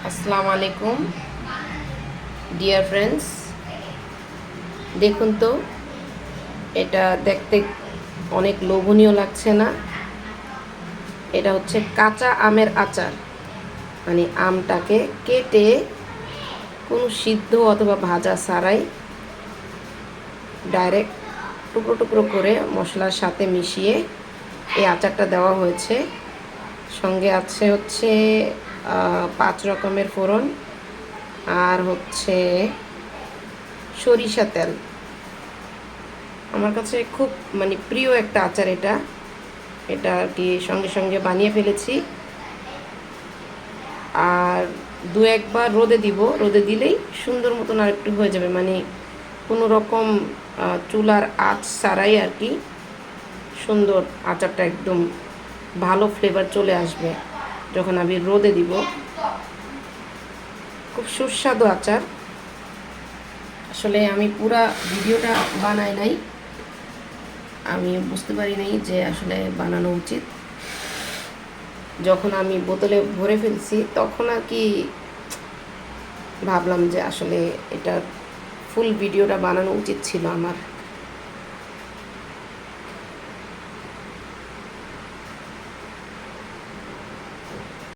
আসসালামু আলাইকুম dear friends. দেখুন তো, এটা দেখতে অনেক লোভনীয় লাগছে না? এটা হচ্ছে কাঁচা আমের আচার। মানে আমটাকে কেটে কোনো সিদ্ধ অথবা ভাজা ছাড়াই ডাইরেক্ট টুকরো টুকরো করে মশলার সাথে মিশিয়ে এই আচারটা দেওয়া হয়েছে। সঙ্গে হচ্ছে 5 রকমের ফোড়ন, আর হচ্ছে সরিষা তেল। আমার কাছে খুব প্রিয় একটা আচার এটা। এটা আর কি সঙ্গে সঙ্গে বানিয়ে ফেলেছি। আর দু একবার রোদে দিব, রোদে দিলেই সুন্দর মতন আর একটু হয়ে যাবে। কোনো রকম চুলার আঁচ ছাড়াই আর কি সুন্দর আচারটা একদম ভালো ফ্লেভার চলে আসবে যখন আমি রোদে দিব। খুব সুস্বাদু আচার। আসলে আমি পুরা ভিডিওটা বানাই নাই, আমি বুঝতে পারি নাই যে আসলে বানানো উচিত। যখন আমি বোতলে ভরে ফেলছি তখন আর কি ভাবলাম যে আসলে এটা ফুল ভিডিওটা বানানো উচিত ছিল আমার।